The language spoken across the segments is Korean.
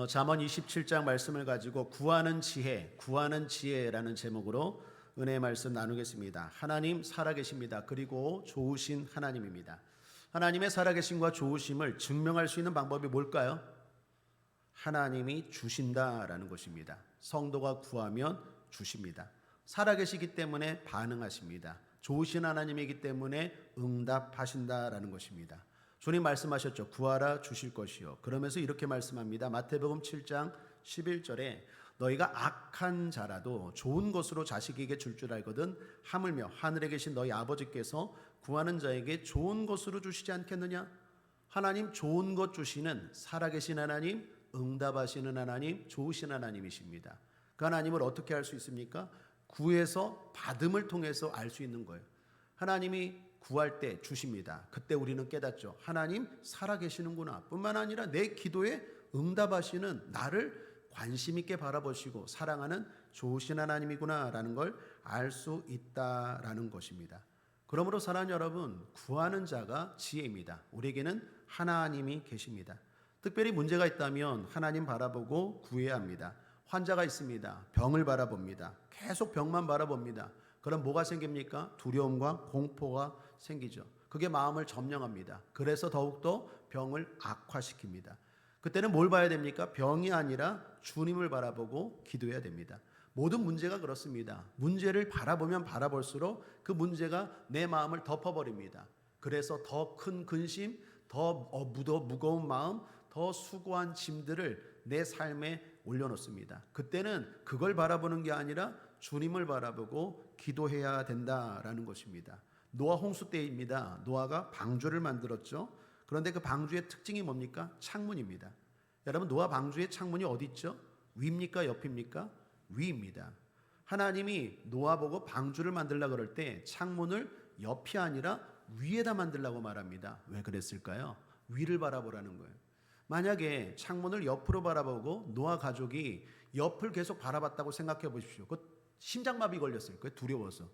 잠언 27장 말씀을 가지고 구하는 지혜라는 제목으로 은혜의 말씀 나누겠습니다. 하나님 살아계십니다. 그리고 좋으신 하나님입니다. 하나님의 살아계심과 좋으심을 증명할 수 있는 방법이 뭘까요? 하나님이 주신다라는 것입니다. 성도가 구하면 주십니다. 살아계시기 때문에 반응하십니다. 좋으신 하나님이기 때문에 응답하신다라는 것입니다. 주님 말씀하셨죠. 구하라 주실 것이요. 그러면서 이렇게 말씀합니다. 마태복음 7장 11절에 너희가 악한 자라도 좋은 것으로 자식에게 줄 줄 알거든 하물며 하늘에 계신 너희 아버지께서 구하는 자에게 좋은 것으로 주시지 않겠느냐? 하나님 좋은 것 주시는 살아계신 하나님, 응답하시는 하나님, 좋으신 하나님이십니다. 그 하나님을 어떻게 알 수 있습니까? 구해서 받음을 통해서 알 수 있는 거예요. 하나님이 구할 때 주십니다. 그때 우리는 깨닫죠. 하나님 살아계시는구나. 뿐만 아니라 내 기도에 응답하시는 나를 관심 있게 바라보시고 사랑하는 좋으신 하나님이구나 라는 걸 알 수 있다라는 것입니다. 그러므로 사랑하는 여러분, 구하는 자가 지혜입니다. 우리에게는 하나님이 계십니다. 특별히 문제가 있다면 하나님 바라보고 구해야 합니다. 환자가 있습니다. 병을 바라봅니다. 계속 병만 바라봅니다. 그럼 뭐가 생깁니까? 두려움과 공포가 생기죠. 그게 마음을 점령합니다. 그래서 더욱더 병을 악화시킵니다. 그때는 뭘 봐야 됩니까? 병이 아니라 주님을 바라보고 기도해야 됩니다. 모든 문제가 그렇습니다. 문제를 바라보면 바라볼수록 그 문제가 내 마음을 덮어버립니다. 그래서 더 큰 근심, 더 무거운 마음, 더 수고한 짐들을 내 삶에 올려놓습니다. 그때는 그걸 바라보는 게 아니라 주님을 바라보고 기도해야 된다라는 것입니다. 노아 홍수 때입니다. 노아가 방주를 만들었죠. 그런데 그 방주의 특징이 뭡니까? 창문입니다. 여러분, 노아 방주의 창문이 어디 있죠? 위입니까? 옆입니까? 위입니다. 하나님이 노아 보고 방주를 만들려고 그럴 때 창문을 옆이 아니라 위에다 만들려고 말합니다. 왜 그랬을까요? 위를 바라보라는 거예요. 만약에 창문을 옆으로 바라보고 노아 가족이 옆을 계속 바라봤다고 생각해 보십시오. 그 심장마비 걸렸을 거예요. 두려워서.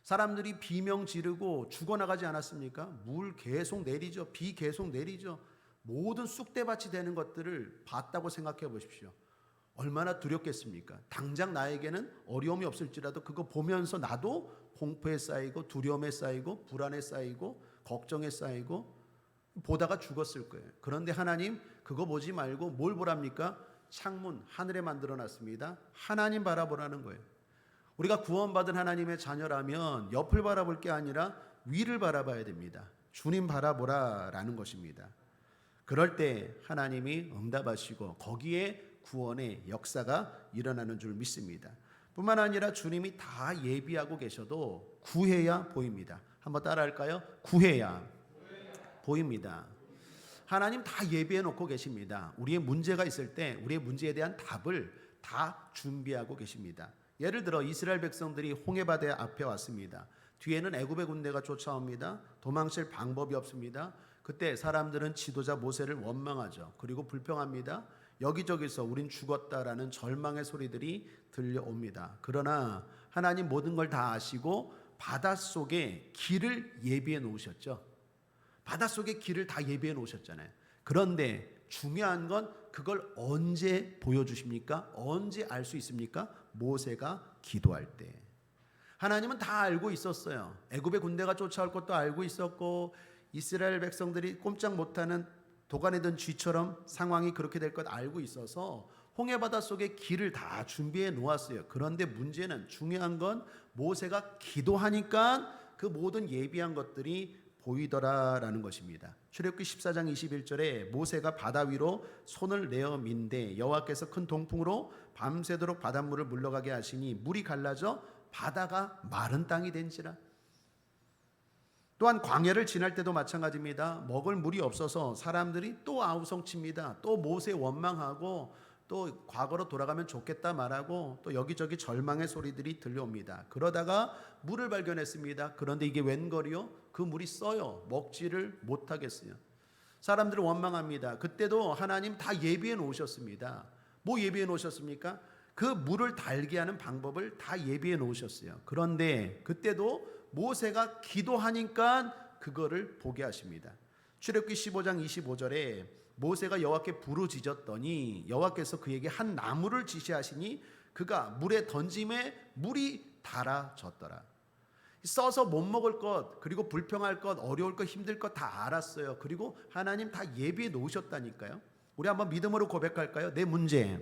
사람들이 비명 지르고 죽어나가지 않았습니까? 물 계속 내리죠. 비 계속 내리죠. 모든 쑥대밭이 되는 것들을 봤다고 생각해 보십시오. 얼마나 두렵겠습니까? 당장 나에게는 어려움이 없을지라도 그거 보면서 나도 공포에 쌓이고 두려움에 쌓이고 불안에 쌓이고 걱정에 쌓이고 보다가 죽었을 거예요. 그런데 하나님 그거 보지 말고 뭘 보랍니까? 창문 하늘에 만들어 놨습니다. 하나님 바라보라는 거예요. 우리가 구원받은 하나님의 자녀라면 옆을 바라볼 게 아니라 위를 바라봐야 됩니다. 주님 바라보라라는 것입니다. 그럴 때 하나님이 응답하시고 거기에 구원의 역사가 일어나는 줄 믿습니다. 뿐만 아니라 주님이 다 예비하고 계셔도 구해야 보입니다. 한번 따라할까요? 구해야 보입니다. 하나님 다 예비해 놓고 계십니다. 우리의 문제가 있을 때 우리의 문제에 대한 답을 다 준비하고 계십니다. 예를 들어 이스라엘 백성들이 홍해바다 앞에 왔습니다. 뒤에는 애굽의 군대가 쫓아옵니다. 도망칠 방법이 없습니다. 그때 사람들은 지도자 모세를 원망하죠. 그리고 불평합니다. 여기저기서 우린 죽었다라는 절망의 소리들이 들려옵니다. 그러나 하나님 모든 걸 다 아시고 바닷속에 길을 예비해 놓으셨죠. 바닷속에 길을 다 예비해 놓으셨잖아요. 그런데 중요한 건 그걸 언제 보여주십니까? 언제 알 수 있습니까? 모세가 기도할 때. 하나님은 다 알고 있었어요. 애굽의 군대가 쫓아올 것도 알고 있었고 이스라엘 백성들이 꼼짝 못하는 도간에 든 쥐처럼 상황이 그렇게 될 것 알고 있어서 홍해바다 속에 길을 다 준비해 놓았어요. 그런데 문제는 중요한 건 모세가 기도하니까 그 모든 예비한 것들이 보이더라라는 것입니다. 출애굽기 14장 21절에 모세가 바다 위로 손을 내어 민대 여호와께서 큰 동풍으로 밤새도록 바닷물을 물러가게 하시니 물이 갈라져 바다가 마른 땅이 된지라. 또한 광야를 지날 때도 마찬가지입니다. 먹을 물이 없어서 사람들이 또 아우성칩니다. 또 모세 원망하고 또 과거로 돌아가면 좋겠다 말하고 또 여기저기 절망의 소리들이 들려옵니다. 그러다가 물을 발견했습니다. 그런데 이게 웬걸이요? 그 물이 써요. 먹지를 못하겠어요. 사람들을 원망합니다. 그때도 하나님 다 예비해 놓으셨습니다. 뭐 예비해 놓으셨습니까? 그 물을 달게 하는 방법을 다 예비해 놓으셨어요. 그런데 그때도 모세가 기도하니까 그거를 보게 하십니다. 출애굽기 15장 25절에 모세가 여호와께 부르짖었더니 여호와께서 그에게 한 나무를 지시하시니 그가 물에 던짐에 물이 달아졌더라. 써서 못 먹을 것, 그리고 불평할 것, 어려울 것, 힘들 것 다 알았어요. 그리고 하나님 다 예비해 놓으셨다니까요. 우리 한번 믿음으로 고백할까요? 내 문제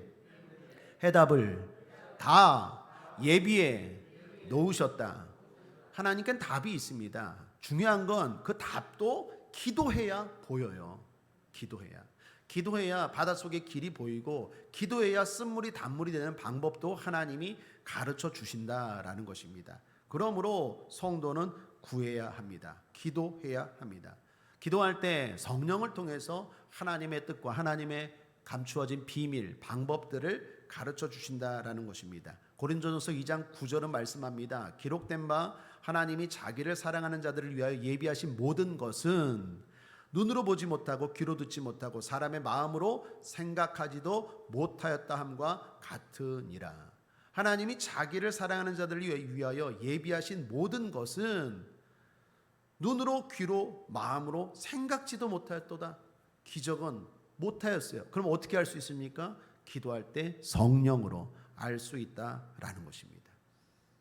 해답을 다 예비해 놓으셨다. 하나님께는 답이 있습니다. 중요한 건 그 답도 기도해야 보여요. 기도해야 바닷속의 길이 보이고, 기도해야 쓴물이 단물이 되는 방법도 하나님이 가르쳐 주신다라는 것입니다. 그러므로 성도는 구해야 합니다. 기도해야 합니다. 기도할 때 성령을 통해서 하나님의 뜻과 하나님의 감추어진 비밀, 방법들을 가르쳐 주신다라는 것입니다. 고린도전서 2장 9절은 말씀합니다. 기록된 바 하나님이 자기를 사랑하는 자들을 위하여 예비하신 모든 것은 눈으로 보지 못하고 귀로 듣지 못하고 사람의 마음으로 생각하지도 못하였다 함과 같으니라. 하나님이 자기를 사랑하는 자들을 위하여 예비하신 모든 것은 눈으로 귀로 마음으로 생각지도 못하였도다. 기적은 못하였어요. 그럼 어떻게 할 수 있습니까? 기도할 때 성령으로 알 수 있다라는 것입니다.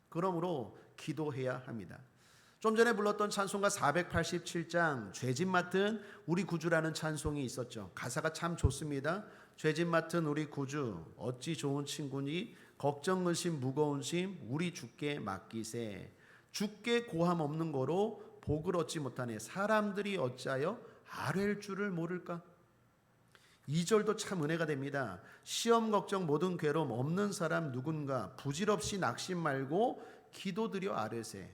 그러므로 기도해야 합니다. 좀 전에 불렀던 찬송가 487장 죄짐 맡은 우리 구주라는 찬송이 있었죠. 가사가 참 좋습니다. 죄짐 맡은 우리 구주 어찌 좋은 친구니 걱정 의심 무거운 심 우리 주께 맡기세. 주께 고함 없는 거로 복을 얻지 못하네. 사람들이 어찌하여 아뢰일 줄을 모를까? 2절도 참 은혜가 됩니다. 시험 걱정 모든 괴로움 없는 사람 누군가 부질없이 낙심 말고 기도드려 아뢰세.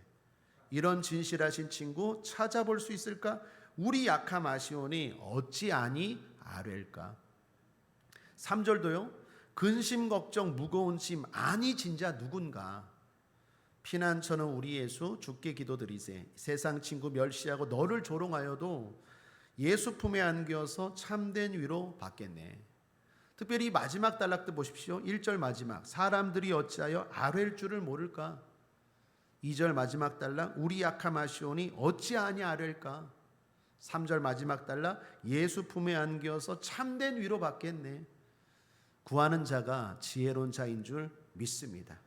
이런 진실하신 친구 찾아볼 수 있을까? 우리 약함 아시오니 어찌 아니 아뢰일까? 3절도요. 근심 걱정 무거운 짐 아니 진자 누군가. 피난처는 우리 예수 주께 기도드리세. 세상 친구 멸시하고 너를 조롱하여도 예수 품에 안겨서 참된 위로 받겠네. 특별히 마지막 단락도 보십시오. 1절 마지막 사람들이 어찌하여 아뢰일 줄을 모를까? 2절 마지막 단락 우리 약함 아시오니 어찌하니 아뢰일까? 3절 마지막 단락 예수 품에 안겨서 참된 위로 받겠네. 구하는 자가 지혜로운 자인 줄 믿습니다.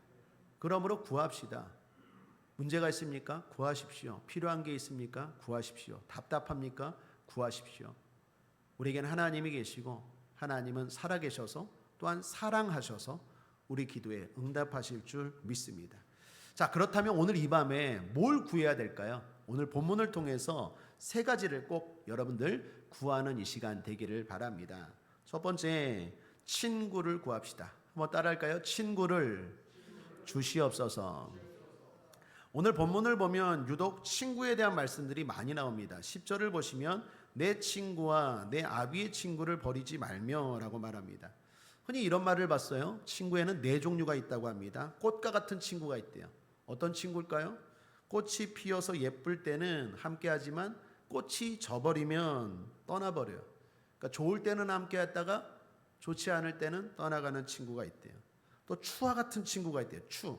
그러므로 구합시다. 문제가 있습니까? 구하십시오. 필요한 게 있습니까? 구하십시오. 답답합니까? 구하십시오. 우리에게는 하나님이 계시고 하나님은 살아계셔서 또한 사랑하셔서 우리 기도에 응답하실 줄 믿습니다. 자, 그렇다면 오늘 이 밤에 뭘 구해야 될까요? 오늘 본문을 통해서 세 가지를 꼭 여러분들 구하는 이 시간 되기를 바랍니다. 첫 번째, 친구를 구합시다. 한번 따라할까요? 친구를 주시옵소서. 오늘 본문을 보면 유독 친구에 대한 말씀들이 많이 나옵니다. 10절을 보시면 내 친구와 내 아비의 친구를 버리지 말며 라고 말합니다. 흔히 이런 말을 봤어요. 친구에는 네 종류가 있다고 합니다. 꽃과 같은 친구가 있대요. 어떤 친구일까요? 꽃이 피어서 예쁠 때는 함께하지만 꽃이 져버리면 떠나버려요. 그러니까 좋을 때는 함께했다가 좋지 않을 때는 떠나가는 친구가 있대요. 또 추와 같은 친구가 있대요. 추.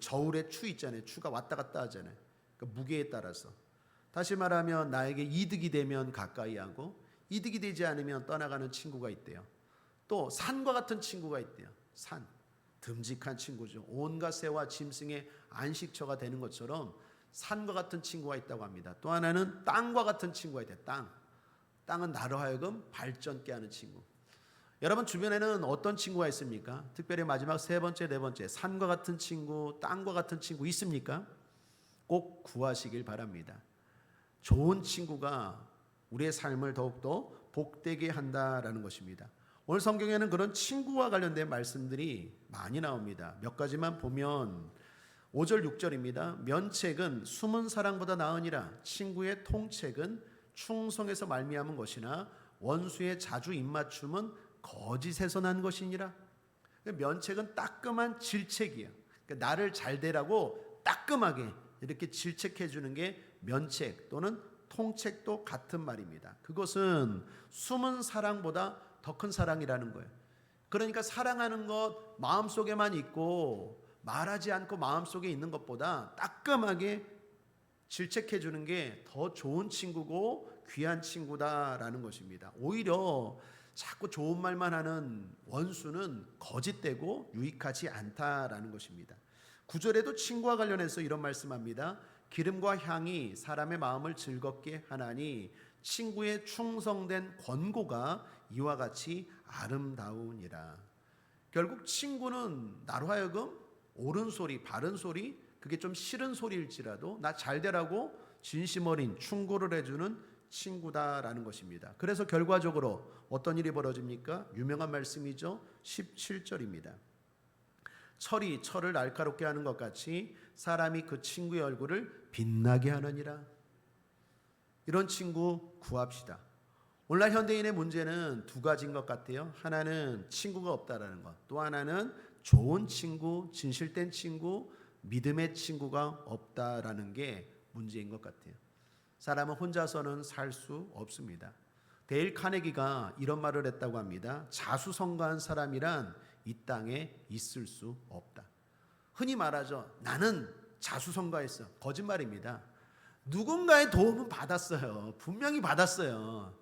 저울에 추 있잖아요. 추가 왔다 갔다 하잖아요. 그러니까 무게에 따라서. 다시 말하면 나에게 이득이 되면 가까이 하고 이득이 되지 않으면 떠나가는 친구가 있대요. 또 산과 같은 친구가 있대요. 산. 듬직한 친구죠. 온갖 새와 짐승의 안식처가 되는 것처럼 산과 같은 친구가 있다고 합니다. 또 하나는 땅과 같은 친구가 있대요. 땅. 땅은 나로 하여금 발전케 하는 친구. 여러분 주변에는 어떤 친구가 있습니까? 특별히 마지막 세 번째, 네 번째 산과 같은 친구, 땅과 같은 친구 있습니까? 꼭 구하시길 바랍니다. 좋은 친구가 우리의 삶을 더욱더 복되게 한다라는 것입니다. 오늘 성경에는 그런 친구와 관련된 말씀들이 많이 나옵니다. 몇 가지만 보면 5절 6절입니다. 면책은 숨은 사랑보다 나으니라. 친구의 통책은 충성에서 말미암은 것이나 원수의 자주 입맞춤은 거짓에서 난 것이니라. 면책은 따끔한 질책이에요. 그러니까 나를 잘 되라고 따끔하게 이렇게 질책해 주는 게 면책 또는 통책도 같은 말입니다. 그것은 숨은 사랑보다 더 큰 사랑이라는 거예요. 그러니까 사랑하는 것 마음속에만 있고 말하지 않고 마음속에 있는 것보다 따끔하게 질책해 주는 게 더 좋은 친구고 귀한 친구다라는 것입니다. 오히려 자꾸 좋은 말만 하는 원수는 거짓되고 유익하지 않다라는 것입니다. 9절에도 친구와 관련해서 이런 말씀합니다. 기름과 향이 사람의 마음을 즐겁게 하나니 친구의 충성된 권고가 이와 같이 아름다우니라. 결국 친구는 나로 하여금 옳은 소리, 바른 소리, 그게 좀 싫은 소리일지라도 나 잘되라고 진심 어린 충고를 해주는 친구다라는 것입니다. 그래서 결과적으로 어떤 일이 벌어집니까? 유명한 말씀이죠. 17절입니다. 철이 철을 날카롭게 하는 것 같이 사람이 그 친구의 얼굴을 빛나게 하느니라. 이런 친구 구합시다. 오늘날 현대인의 문제는 두 가지인 것 같아요. 하나는 친구가 없다라는 것, 또 하나는 좋은 친구, 진실된 친구, 믿음의 친구가 없다라는 게 문제인 것 같아요. 사람은 혼자서는 살 수 없습니다. 데일 카네기가 이런 말을 했다고 합니다. 자수성가한 사람이란 이 땅에 있을 수 없다. 흔히 말하죠. 나는 자수성가했어. 거짓말입니다. 누군가의 도움은 받았어요. 분명히 받았어요.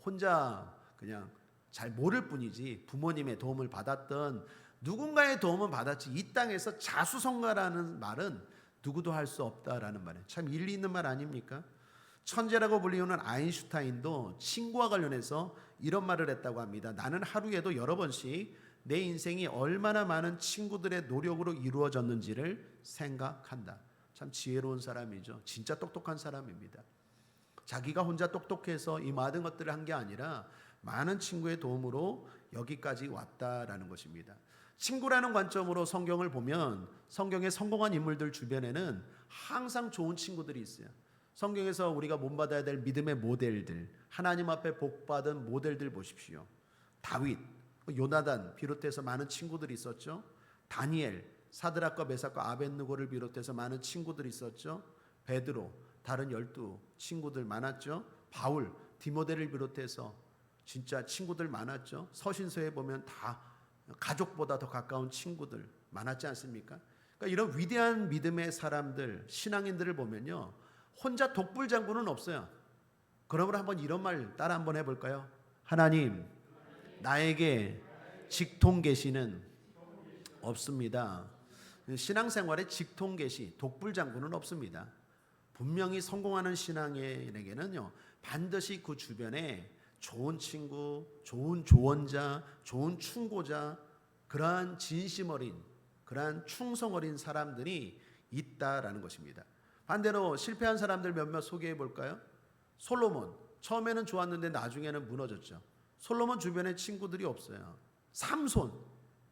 혼자 그냥 잘 모를 뿐이지 부모님의 도움을 받았던 누군가의 도움은 받았지 이 땅에서 자수성가라는 말은 누구도 할 수 없다라는 말이에요. 참 일리 있는 말 아닙니까? 천재라고 불리우는 아인슈타인도 친구와 관련해서 이런 말을 했다고 합니다. 나는 하루에도 여러 번씩 내 인생이 얼마나 많은 친구들의 노력으로 이루어졌는지를 생각한다. 참 지혜로운 사람이죠. 진짜 똑똑한 사람입니다. 자기가 혼자 똑똑해서 이 모든 것들을 한 게 아니라 많은 친구의 도움으로 여기까지 왔다라는 것입니다. 친구라는 관점으로 성경을 보면 성경의 성공한 인물들 주변에는 항상 좋은 친구들이 있어요. 성경에서 우리가 본받아야 될 믿음의 모델들, 하나님 앞에 복받은 모델들 보십시오. 다윗, 요나단 비롯해서 많은 친구들이 있었죠. 다니엘, 사드락과 메삭과 아벳느고를 비롯해서 많은 친구들이 있었죠. 베드로, 다른 12 친구들 많았죠. 바울, 디모데를 비롯해서 진짜 친구들 많았죠. 서신서에 보면 다 가족보다 더 가까운 친구들 많았지 않습니까? 그러니까 이런 위대한 믿음의 사람들, 신앙인들을 보면요, 혼자 독불장군은 없어요. 그러므로 한번 이런 말 따라 한번 해볼까요? 하나님, 나에게 직통계시는 없습니다. 신앙생활에 직통계시, 독불장군은 없습니다. 분명히 성공하는 신앙인에게는요, 반드시 그 주변에 좋은 친구, 좋은 조언자, 좋은 충고자, 그러한 진심 어린, 그러한 충성 어린 사람들이 있다라는 것입니다. 반대로 실패한 사람들 몇몇 소개해 볼까요? 솔로몬, 처음에는 좋았는데 나중에는 무너졌죠. 솔로몬 주변에 친구들이 없어요. 삼손,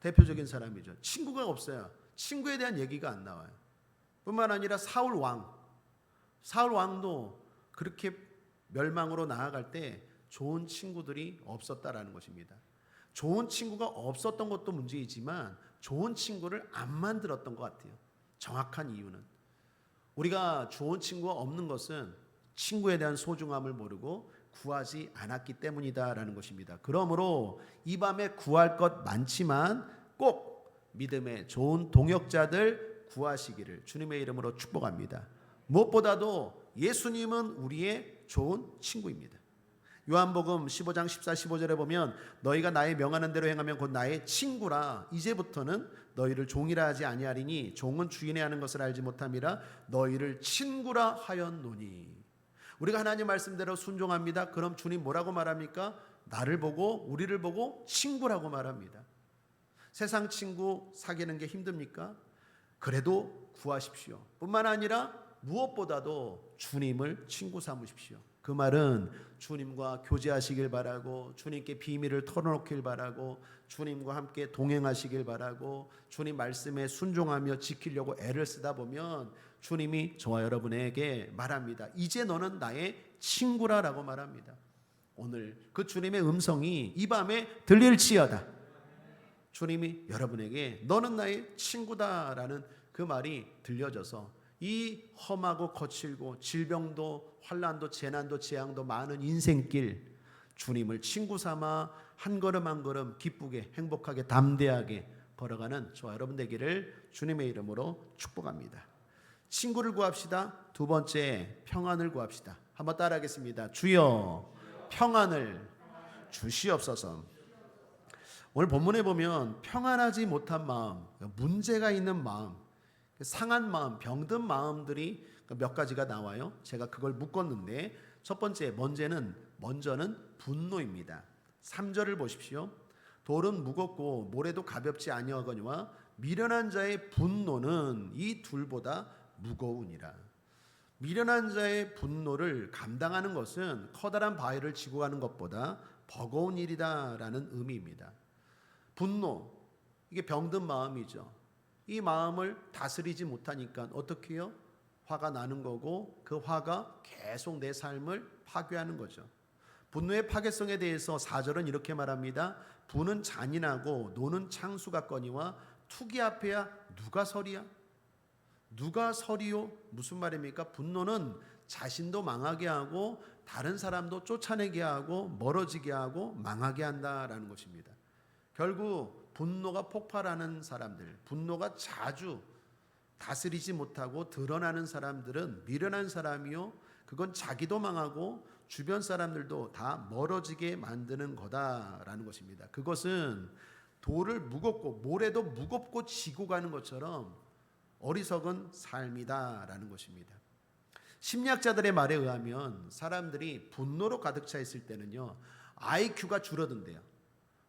대표적인 사람이죠. 친구가 없어요. 친구에 대한 얘기가 안 나와요. 뿐만 아니라 사울 왕도 그렇게 멸망으로 나아갈 때 좋은 친구들이 없었다라는 것입니다. 좋은 친구가 없었던 것도 문제이지만 좋은 친구를 안 만들었던 것 같아요. 정확한 이유는 우리가 좋은 친구가 없는 것은 친구에 대한 소중함을 모르고 구하지 않았기 때문이다라는 것입니다. 그러므로 이 밤에 구할 것 많지만 꼭 믿음의 좋은 동역자들 구하시기를 주님의 이름으로 축복합니다. 무엇보다도 예수님은 우리의 좋은 친구입니다. 요한복음 15장 14, 15절에 보면 너희가 나의 명하는 대로 행하면 곧 나의 친구라. 이제부터는 너희를 종이라 하지 아니하리니 종은 주인의 하는 것을 알지 못함이라 너희를 친구라 하였노니. 우리가 하나님 말씀대로 순종합니다. 그럼 주님 뭐라고 말합니까? 나를 보고 우리를 보고 친구라고 말합니다. 세상 친구 사귀는 게 힘듭니까? 그래도 구하십시오. 뿐만 아니라 무엇보다도 주님을 친구 삼으십시오. 그 말은 주님과 교제하시길 바라고 주님께 비밀을 털어놓길 바라고 주님과 함께 동행하시길 바라고 주님 말씀에 순종하며 지키려고 애를 쓰다 보면 주님이 저와 여러분에게 말합니다. 이제 너는 나의 친구라라고 말합니다. 오늘 그 주님의 음성이 이 밤에 들릴지어다. 주님이 여러분에게 너는 나의 친구다라는 그 말이 들려져서 이 험하고 거칠고 질병도 환난도 재난도 재앙도 많은 인생길 주님을 친구 삼아 한 걸음 한 걸음 기쁘게 행복하게 담대하게 걸어가는 저와 여러분 되기를 주님의 이름으로 축복합니다. 친구를 구합시다. 두 번째, 평안을 구합시다. 한번 따라하겠습니다. 주여, 평안을 주시옵소서. 오늘 본문에 보면 평안하지 못한 마음, 문제가 있는 마음, 상한 마음, 병든 마음들이 몇 가지가 나와요. 제가 그걸 묶었는데 첫 번째, 먼저는 분노입니다. 3절을 보십시오. 돌은 무겁고 모래도 가볍지 아니하거니와 미련한 자의 분노는 이 둘보다 무거우니라. 미련한 자의 분노를 감당하는 것은 커다란 바위를 지고 가는 것보다 버거운 일이다라는 의미입니다. 분노, 이게 병든 마음이죠. 이 마음을 다스리지 못하니까 어떻게 해요? 화가 나는 거고 그 화가 계속 내 삶을 파괴하는 거죠. 분노의 파괴성에 대해서 4절은 이렇게 말합니다. 분은 잔인하고 노는 창수 같거니와 투기 앞에야 누가 서리야? 누가 서리요? 무슨 말입니까? 분노는 자신도 망하게 하고 다른 사람도 쫓아내게 하고 멀어지게 하고 망하게 한다라는 것입니다. 결국 분노가 폭발하는 사람들, 분노가 자주 다스리지 못하고 드러나는 사람들은 미련한 사람이요, 그건 자기도 망하고 주변 사람들도 다 멀어지게 만드는 거다라는 것입니다. 그것은 돌을 무겁고 모래도 무겁고 지고 가는 것처럼 어리석은 삶이다라는 것입니다. 심리학자들의 말에 의하면 사람들이 분노로 가득 차 있을 때는요, IQ가 줄어든대요.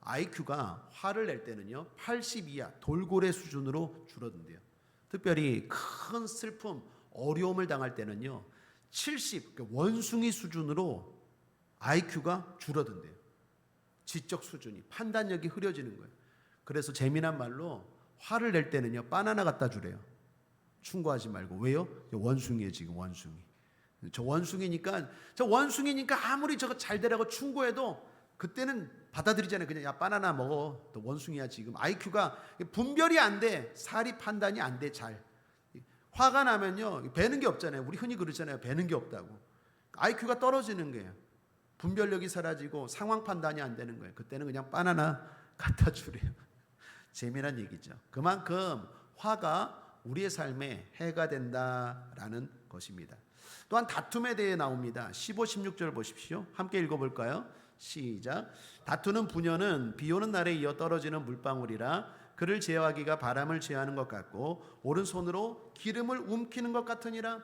IQ가 화를 낼 때는요 80 이하 돌고래 수준으로 줄어든대요. 특별히 큰 슬픔, 어려움을 당할 때는요 70, 원숭이 수준으로 IQ가 줄어든대요. 지적 수준이, 판단력이 흐려지는 거예요. 그래서 재미난 말로 화를 낼 때는요 바나나 갖다 주래요. 충고하지 말고. 왜요? 원숭이에요. 지금 원숭이. 저 원숭이니까 아무리 저거 잘 되라고 충고해도 그때는 받아들이잖아요. 그냥 야 바나나 먹어. 또 원숭이야 지금. IQ가 분별이 안 돼. 사리 판단이 안 돼. 잘. 화가 나면요 배는 게 없잖아요. 우리 흔히 그러잖아요. 배는 게 없다고. IQ가 떨어지는 거예요. 분별력이 사라지고 상황 판단이 안 되는 거예요. 그때는 그냥 바나나 갖다 주래요. 재미난 얘기죠. 그만큼 화가 우리의 삶에 해가 된다라는 것입니다. 또한 다툼에 대해 나옵니다. 15, 16절 보십시오. 함께 읽어볼까요? 시작. 다투는 부녀는 비 오는 날에 이어 떨어지는 물방울이라 그를 제어하기가 바람을 제어하는 것 같고 오른손으로 기름을 움키는 것 같으니라.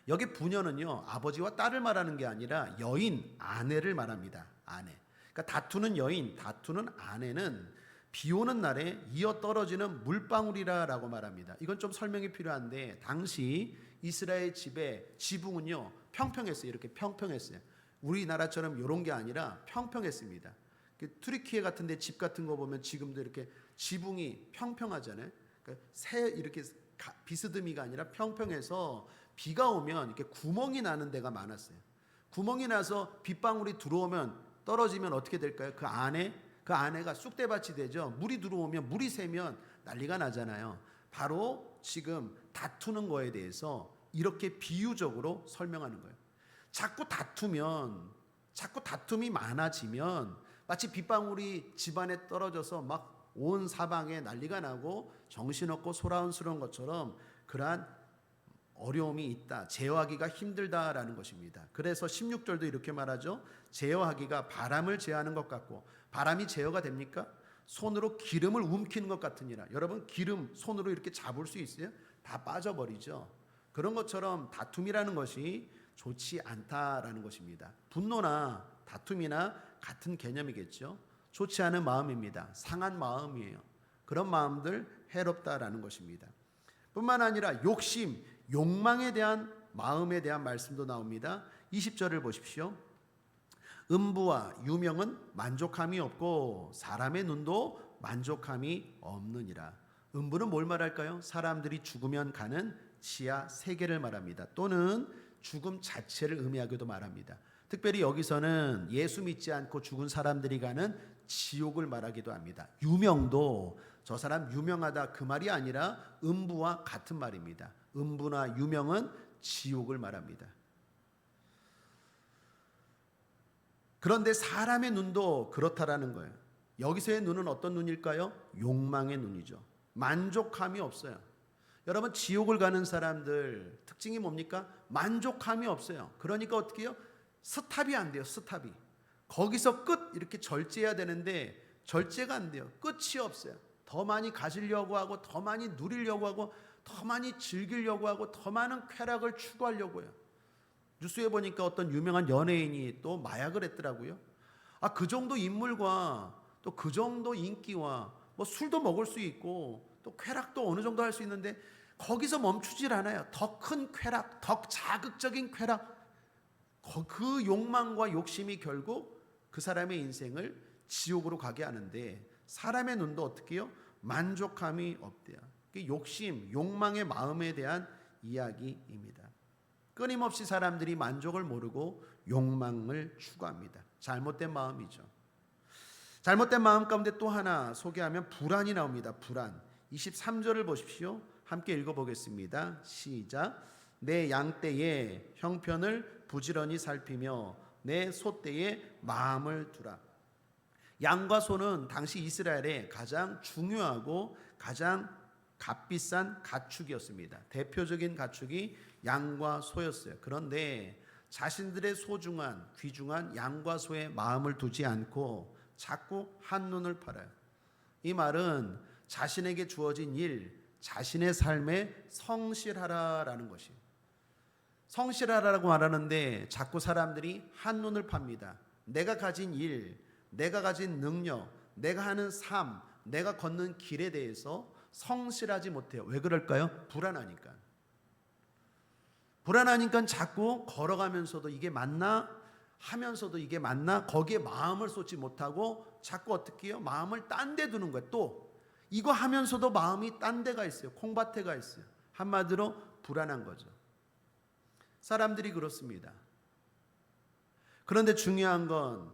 여기 부녀는요 아버지와 딸을 말하는 게 아니라 여인, 아내를 말합니다. 아내. 그러니까 다투는 여인, 다투는 아내는 비 오는 날에 이어 떨어지는 물방울이라고 말합니다. 이건 좀 설명이 필요한데 당시 이스라엘 집의 지붕은요 평평했어요. 이렇게 평평했어요. 우리나라처럼 이런 게 아니라 평평했습니다. 투르키예 같은 데 집 같은 거 보면 지금도 이렇게 지붕이 평평하잖아요. 그러니까 이렇게 비스듬히가 아니라 평평해서 비가 오면 이렇게 구멍이 나는 데가 많았어요. 구멍이 나서 빗방울이 들어오면 떨어지면 어떻게 될까요? 그 안에가 쑥대밭이 되죠. 물이 들어오면 물이 새면 난리가 나잖아요. 바로 지금 다투는 거에 대해서 이렇게 비유적으로 설명하는 거예요. 자꾸 다툼이 많아지면 마치 빗방울이 집안에 떨어져서 막 온 사방에 난리가 나고 정신없고 소란스러운 것처럼 그러한 어려움이 있다. 제어하기가 힘들다라는 것입니다. 그래서 16절도 이렇게 말하죠. 제어하기가 바람을 제어하는 것 같고 바람이 제어가 됩니까? 손으로 기름을 움키는 것 같으니라. 여러분 기름 손으로 이렇게 잡을 수 있어요? 다 빠져버리죠. 그런 것처럼 다툼이라는 것이 좋지 않다라는 것입니다. 분노나 다툼이나 같은 개념이겠죠. 좋지 않은 마음입니다. 상한 마음이에요. 그런 마음들 해롭다라는 것입니다. 뿐만 아니라 욕심, 욕망에 대한 마음에 대한 말씀도 나옵니다. 20절을 보십시오. 음부와 유명은 만족함이 없고 사람의 눈도 만족함이 없느니라. 음부는 뭘 말할까요? 사람들이 죽으면 가는 지하 세계를 말합니다. 또는 죽음 자체를 의미하기도 말합니다. 특별히 여기서는 예수 믿지 않고 죽은 사람들이 가는 지옥을 말하기도 합니다. 유명도 저 사람 유명하다 그 말이 아니라 음부와 같은 말입니다. 음부나 유명은 지옥을 말합니다. 그런데 사람의 눈도 그렇다라는 거예요. 여기서의 눈은 어떤 눈일까요? 욕망의 눈이죠. 만족함이 없어요. 여러분, 지옥을 가는 사람들 특징이 뭡니까? 만족함이 없어요. 그러니까 어떻게 해요? 스탑이 안 돼요. 스탑이. 거기서 끝 이렇게 절제해야 되는데 절제가 안 돼요. 끝이 없어요. 더 많이 가지려고 하고 더 많이 누리려고 하고 더 많이 즐기려고 하고 더 많은 쾌락을 추구하려고 해요. 뉴스에 보니까 어떤 유명한 연예인이 또 마약을 했더라고요. 그 정도 인물과 또 그 정도 인기와 뭐 술도 먹을 수 있고 또 쾌락도 어느 정도 할 수 있는데 거기서 멈추질 않아요. 더 큰 쾌락, 더 자극적인 쾌락, 그 욕망과 욕심이 결국 그 사람의 인생을 지옥으로 가게 하는데 사람의 눈도 어떻게 해요? 만족함이 없대요. 욕심, 욕망의 마음에 대한 이야기입니다. 끊임없이 사람들이 만족을 모르고 욕망을 추구합니다. 잘못된 마음이죠. 잘못된 마음 가운데 또 하나 소개하면 불안이 나옵니다. 불안. 23절을 보십시오. 함께 읽어보겠습니다. 시작. 내 양떼의 형편을 부지런히 살피며 내 소떼의 마음을 두라. 양과 소는 당시 이스라엘의 가장 중요하고 가장 값비싼 가축이었습니다. 대표적인 가축이 양과 소였어요. 그런데 자신들의 소중한 귀중한 양과 소의 마음을 두지 않고 자꾸 한눈을 팔아요. 이 말은 자신에게 주어진 일, 자신의 삶에 성실하라라는 것이에요. 성실하라고 말하는데 자꾸 사람들이 한눈을 팝니다. 내가 가진 일, 내가 가진 능력, 내가 하는 삶, 내가 걷는 길에 대해서 성실하지 못해요. 왜 그럴까요? 불안하니까. 불안하니까 자꾸 걸어가면서도 이게 맞나? 하면서도 이게 맞나? 거기에 마음을 쏟지 못하고 자꾸 어떻게 해요? 마음을 딴 데 두는 거예요. 또 이거 하면서도 마음이 딴 데가 있어요. 콩밭에가 있어요. 한마디로 불안한 거죠. 사람들이 그렇습니다. 그런데 중요한 건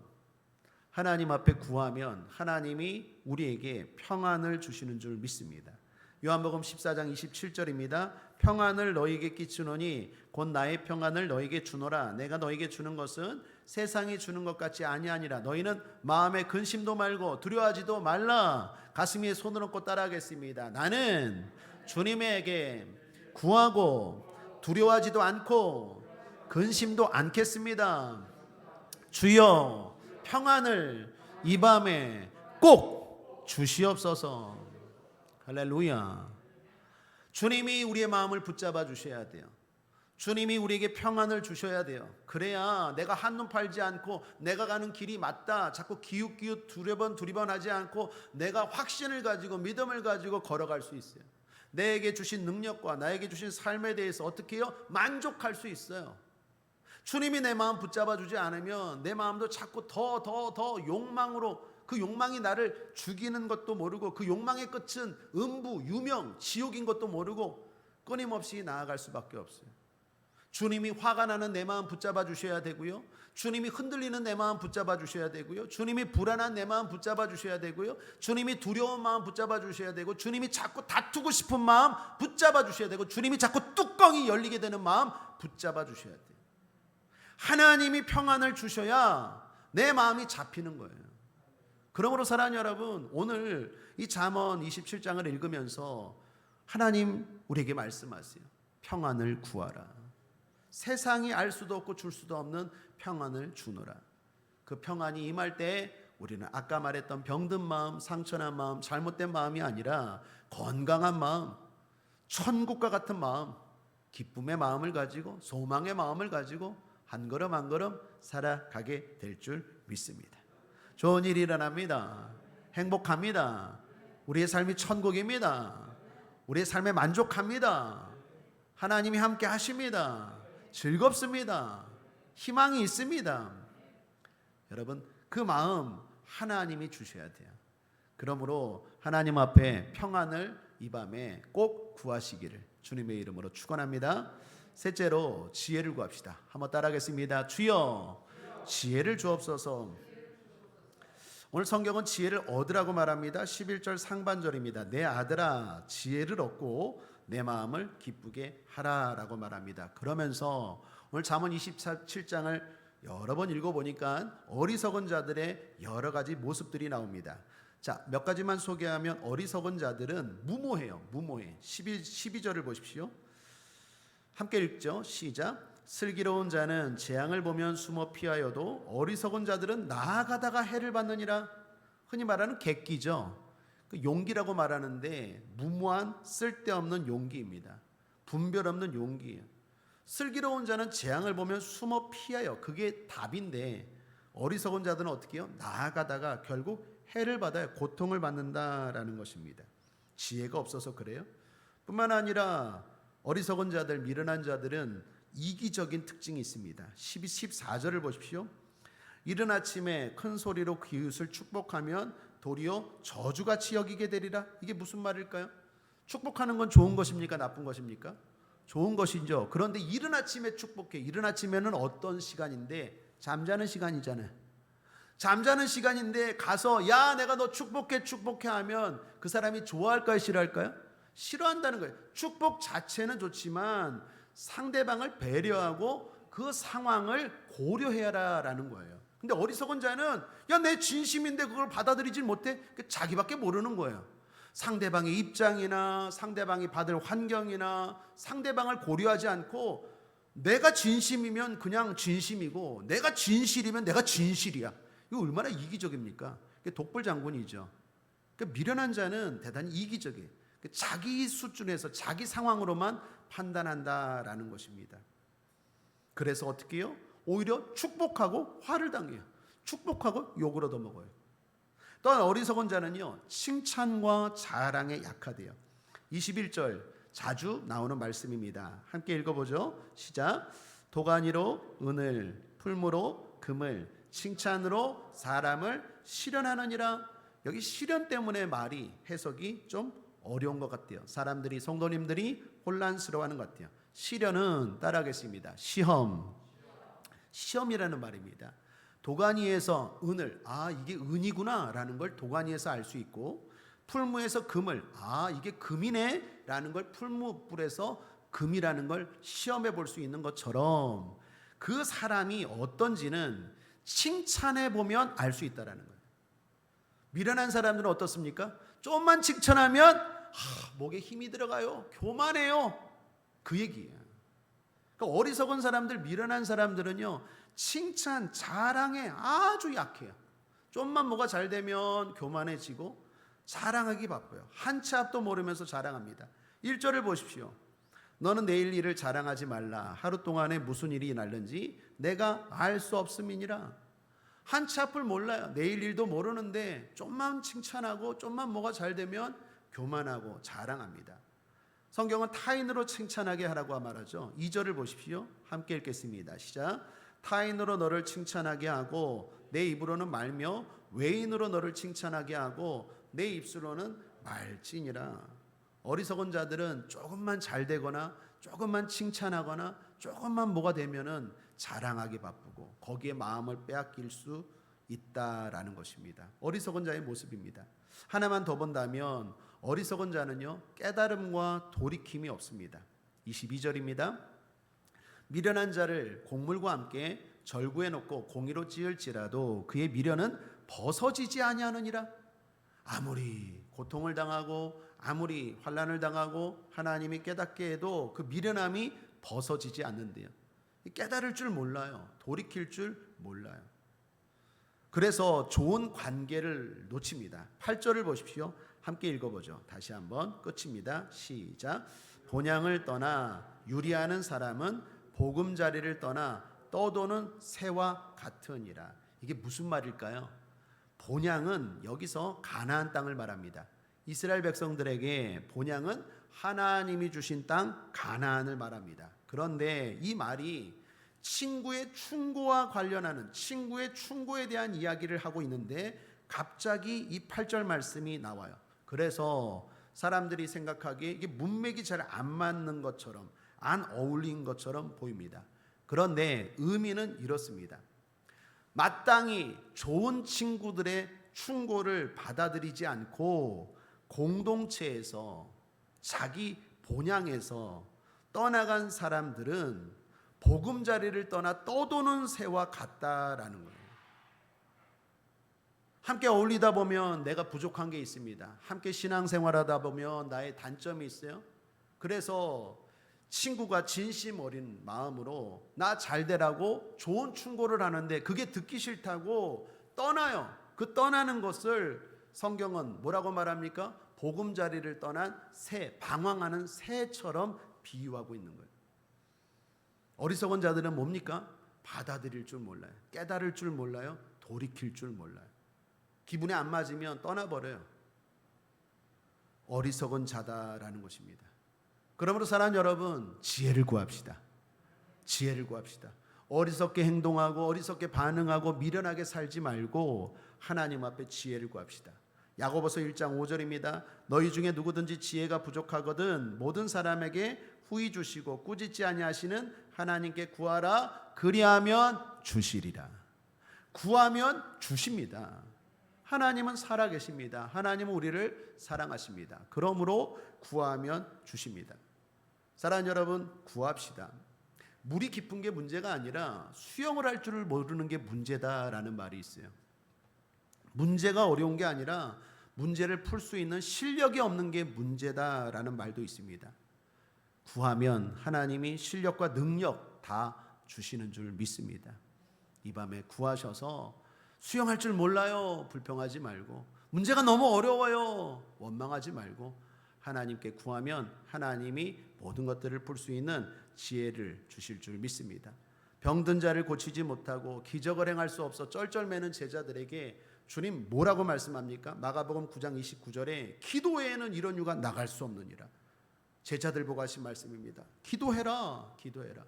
하나님 앞에 구하면 하나님이 우리에게 평안을 주시는 줄 믿습니다. 요한복음 14장 27절입니다. 평안을 너희에게 끼치노니 곧 나의 평안을 너희에게 주노라. 내가 너희에게 주는 것은 세상이 주는 것 같이 아니하니라. 너희는 마음에 근심도 말고 두려워하지도 말라. 가슴 위에 손을 얹고 따라하겠습니다. 나는 주님에게 구하고 두려워하지도 않고 근심도 않겠습니다. 주여 평안을 이 밤에 꼭 주시옵소서. 할렐루야. 주님이 우리의 마음을 붙잡아 주셔야 돼요. 주님이 우리에게 평안을 주셔야 돼요. 그래야 내가 한눈 팔지 않고 내가 가는 길이 맞다 자꾸 기웃기웃 두리번 하지 않고 내가 확신을 가지고 믿음을 가지고 걸어갈 수 있어요. 내게 주신 능력과 나에게 주신 삶에 대해서 어떻게 해요? 만족할 수 있어요. 주님이 내 마음 붙잡아 주지 않으면 내 마음도 자꾸 더 욕망으로, 그 욕망이 나를 죽이는 것도 모르고 그 욕망의 끝은 음부, 유명, 지옥인 것도 모르고 끊임없이 나아갈 수밖에 없어요. 주님이 화가 나는 내 마음 붙잡아 주셔야 되고요. 주님이 흔들리는 내 마음 붙잡아 주셔야 되고요. 주님이 불안한 내 마음 붙잡아 주셔야 되고요. 주님이 두려운 마음 붙잡아 주셔야 되고, 주님이 자꾸 다투고 싶은 마음 붙잡아 주셔야 되고, 주님이 자꾸 뚜껑이 열리게 되는 마음 붙잡아 주셔야 돼요. 하나님이 평안을 주셔야 내 마음이 잡히는 거예요. 그러므로 사랑하는 여러분, 오늘 이 잠언 27장을 읽으면서 하나님 우리에게 말씀하세요. 평안을 구하라. 세상이 알 수도 없고 줄 수도 없는 평안을 주노라. 그 평안이 임할 때 우리는 아까 말했던 병든 마음, 상처난 마음, 잘못된 마음이 아니라 건강한 마음, 천국과 같은 마음, 기쁨의 마음을 가지고 소망의 마음을 가지고 한 걸음 한 걸음 살아가게 될 줄 믿습니다. 좋은 일이 일어납니다. 행복합니다. 우리의 삶이 천국입니다. 우리의 삶에 만족합니다. 하나님이 함께 하십니다. 즐겁습니다. 희망이 있습니다. 여러분, 그 마음 하나님이 주셔야 돼요. 그러므로 하나님 앞에 평안을 이 밤에 꼭 구하시기를 주님의 이름으로 축원합니다. 셋째로 지혜를 구합시다. 한번 따라하겠습니다. 주여 지혜를 주옵소서. 오늘 성경은 지혜를 얻으라고 말합니다. 11절 상반절입니다. 내 아들아 지혜를 얻고 내 마음을 기쁘게 하라라고 말합니다. 그러면서 오늘 잠언 27장을 여러 번 읽어보니까 어리석은 자들의 여러 가지 모습들이 나옵니다. 자, 몇 가지만 소개하면 어리석은 자들은 무모해요. 무모해. 12절을 보십시오. 함께 읽죠. 시작. 슬기로운 자는 재앙을 보면 숨어 피하여도 어리석은 자들은 나아가다가 해를 받느니라. 흔히 말하는 객기죠. 그 용기라고 말하는데 무모한 쓸데없는 용기입니다. 분별 없는 용기예요. 슬기로운 자는 재앙을 보면 숨어 피하여. 그게 답인데 어리석은 자들은 어떻게 해요? 나아가다가 결국 해를 받아요. 고통을 받는다라는 것입니다. 지혜가 없어서 그래요. 뿐만 아니라 어리석은 자들, 미련한 자들은 이기적인 특징이 있습니다. 14절을 보십시오. 이른 아침에 큰 소리로 그이웃을 축복하면 도리어 저주같이 여기게 되리라. 이게 무슨 말일까요? 축복하는 건 좋은 것입니까? 나쁜 것입니까? 좋은 것이죠. 그런데 이른 아침에 축복해. 이른 아침에는 어떤 시간인데? 잠자는 시간이잖아요. 잠자는 시간인데 가서 야 내가 너 축복해 하면 그 사람이 좋아할까요? 싫어할까요? 싫어한다는 거예요. 축복 자체는 좋지만 상대방을 배려하고 그 상황을 고려해야라는 거예요. 근데 어리석은 자는 야 내 진심인데 그걸 받아들이질 못해. 자기밖에 모르는 거예요. 상대방의 입장이나 상대방이 받을 환경이나 상대방을 고려하지 않고 내가 진심이면 그냥 진심이고 내가 진실이면 내가 진실이야. 이거 얼마나 이기적입니까? 독불 장군이죠. 미련한 자는 대단히 이기적이에요. 자기 수준에서 자기 상황으로만 판단한다라는 것입니다. 그래서 어떻게 해요? 오히려 축복하고 화를 당해요. 축복하고 욕을 얻어먹어요. 또한 어리석은 자는요, 칭찬과 자랑에 약하대요. 21절 자주 나오는 말씀입니다. 함께 읽어보죠. 시작. 도가니로 은을, 풀무로 금을, 칭찬으로 사람을 실현하느니라. 여기 실현 때문에 말이 해석이 좀 어려운 것 같아요. 사람들이, 성도님들이 혼란스러워하는 것 같아요. 실현은 따라하겠습니다. 시험이라는 말입니다. 도가니에서 은을, 이게 은이구나 라는 걸 도가니에서 알 수 있고, 풀무에서 금을, 이게 금이네 라는 걸 풀무불에서 금이라는 걸 시험해 볼 수 있는 것처럼 그 사람이 어떤지는 칭찬해 보면 알 수 있다라는 거예요. 미련한 사람들은 어떻습니까? 조금만 칭찬하면 목에 힘이 들어가요. 교만해요. 그 얘기예요. 그러니까 어리석은 사람들, 미련한 사람들은요, 칭찬, 자랑에 아주 약해요. 좀만 뭐가 잘 되면 교만해지고 자랑하기 바빠요. 한 치 앞도 모르면서 자랑합니다. 1절을 보십시오. 너는 내일 일을 자랑하지 말라. 하루 동안에 무슨 일이 날는지 내가 알 수 없음이니라. 한 치 앞을 몰라요. 내일 일도 모르는데 좀만 칭찬하고 좀만 뭐가 잘 되면 교만하고 자랑합니다. 성경은 타인으로 칭찬하게 하라고 말하죠. 2절을 보십시오. 함께 읽겠습니다. 시작. 타인으로 너를 칭찬하게 하고 내 입으로는 말며 외인으로 너를 칭찬하게 하고 내 입술로는 말지니라. 어리석은 자들은 조금만 잘 되거나 조금만 칭찬하거나 조금만 뭐가 되면은 자랑하기 바쁘고 거기에 마음을 빼앗길 수 있다라는 것입니다. 어리석은 자의 모습입니다. 하나만 더 본다면 어리석은 자는요, 깨달음과 돌이킴이 없습니다. 22절입니다. 미련한 자를 곡물과 함께 절구해 놓고 공의로 찌을지라도 그의 미련은 벗어지지 아니하느니라. 아무리 고통을 당하고 아무리 환난을 당하고 하나님이 깨닫게 해도 그 미련함이 벗어지지 않는데요. 깨달을 줄 몰라요. 돌이킬 줄 몰라요. 그래서 좋은 관계를 놓칩니다. 8절을 보십시오. 함께 읽어보죠. 다시 한번 끝입니다. 시작. 본향을 떠나 유리하는 사람은 보금자리를 떠나 떠도는 새와 같으니라. 이게 무슨 말일까요? 본향은 여기서 가나안 땅을 말합니다. 이스라엘 백성들에게 본향은 하나님이 주신 땅 가나안을 말합니다. 그런데 이 말이 친구의 충고와 관련하는 친구의 충고에 대한 이야기를 하고 있는데 갑자기 이 8절 말씀이 나와요. 그래서 사람들이 생각하기에 이게 문맥이 잘 안 맞는 것처럼 안 어울린 것처럼 보입니다. 그런데 의미는 이렇습니다. 마땅히 좋은 친구들의 충고를 받아들이지 않고 공동체에서 자기 본향에서 떠나간 사람들은 보금자리를 떠나 떠도는 새와 같다라는 거예요. 함께 어울리다 보면 내가 부족한 게 있습니다. 함께 신앙생활하다 보면 나의 단점이 있어요. 그래서 친구가 진심 어린 마음으로 나 잘되라고 좋은 충고를 하는데 그게 듣기 싫다고 떠나요. 그 떠나는 것을 성경은 뭐라고 말합니까? 보금자리를 떠난 새, 방황하는 새처럼 비유하고 있는 거예요. 어리석은 자들은 뭡니까? 받아들일 줄 몰라요. 깨달을 줄 몰라요. 돌이킬 줄 몰라요. 기분에 안 맞으면 떠나버려요. 어리석은 자다라는 것입니다. 그러므로 사랑하는 여러분, 지혜를 구합시다. 지혜를 구합시다. 어리석게 행동하고 어리석게 반응하고 미련하게 살지 말고 하나님 앞에 지혜를 구합시다. 야고보서 1장 5절입니다. 너희 중에 누구든지 지혜가 부족하거든 모든 사람에게 후히 주시고 꾸짖지 아니하시는 하나님께 구하라. 그리하면 주시리라. 구하면 주십니다. 하나님은 살아계십니다. 하나님은 우리를 사랑하십니다. 그러므로 구하면 주십니다. 사랑하는 여러분, 구합시다. 물이 깊은 게 문제가 아니라 수영을 할 줄을 모르는 게 문제다라는 말이 있어요. 문제가 어려운 게 아니라 문제를 풀 수 있는 실력이 없는 게 문제다라는 말도 있습니다. 구하면 하나님이 실력과 능력 다 주시는 줄 믿습니다. 이 밤에 구하셔서 수영할 줄 몰라요 불평하지 말고, 문제가 너무 어려워요 원망하지 말고 하나님께 구하면 하나님이 모든 것들을 풀 수 있는 지혜를 주실 줄 믿습니다. 병든 자를 고치지 못하고 기적을 행할 수 없어 쩔쩔매는 제자들에게 주님 뭐라고 말씀합니까? 마가복음 9장 29절에 기도 외에는 이런 유가 나갈 수 없느니라. 제자들 보고 하신 말씀입니다. 기도해라. 기도해라.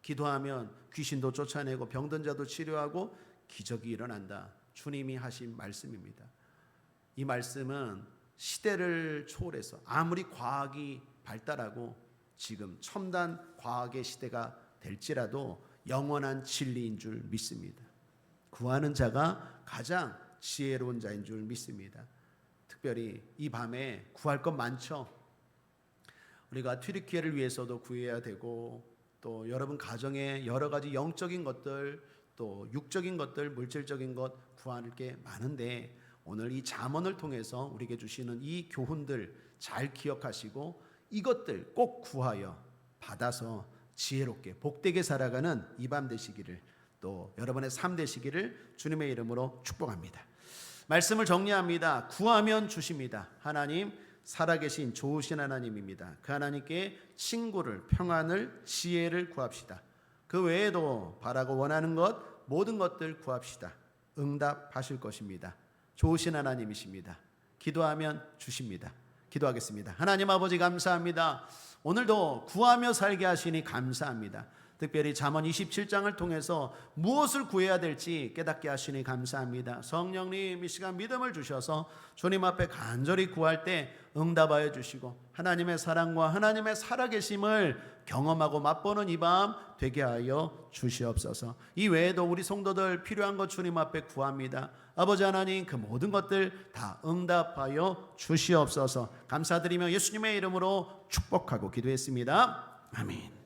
기도하면 귀신도 쫓아내고 병든 자도 치료하고 기적이 일어난다. 주님이 하신 말씀입니다. 이 말씀은 시대를 초월해서 아무리 과학이 발달하고 지금 첨단 과학의 시대가 될지라도 영원한 진리인 줄 믿습니다. 구하는 자가 가장 지혜로운 자인 줄 믿습니다. 특별히 이 밤에 구할 것 많죠. 우리가 튀르키예를 위해서도 구해야 되고 또 여러분 가정에 여러 가지 영적인 것들 또 육적인 것들 물질적인 것 구할 게 많은데 오늘 이 잠언을 통해서 우리에게 주시는 이 교훈들 잘 기억하시고 이것들 꼭 구하여 받아서 지혜롭게 복되게 살아가는 이 밤 되시기를 또 여러분의 삶 되시기를 주님의 이름으로 축복합니다. 말씀을 정리합니다. 구하면 주십니다. 하나님 살아계신 좋으신 하나님입니다. 그 하나님께 친구를 평안을 지혜를 구합시다. 그 외에도 바라고 원하는 것 모든 것들 구합시다. 응답하실 것입니다. 좋으신 하나님이십니다. 기도하면 주십니다. 기도하겠습니다. 하나님 아버지 감사합니다. 오늘도 구하며 살게 하시니 감사합니다. 특별히 잠언 27장을 통해서 무엇을 구해야 될지 깨닫게 하시니 감사합니다. 성령님 이 시간 믿음을 주셔서 주님 앞에 간절히 구할 때 응답하여 주시고 하나님의 사랑과 하나님의 살아계심을 경험하고 맛보는 이 밤 되게 하여 주시옵소서. 이 외에도 우리 성도들 필요한 것 주님 앞에 구합니다. 아버지 하나님 그 모든 것들 다 응답하여 주시옵소서. 감사드리며 예수님의 이름으로 축복하고 기도했습니다. 아멘.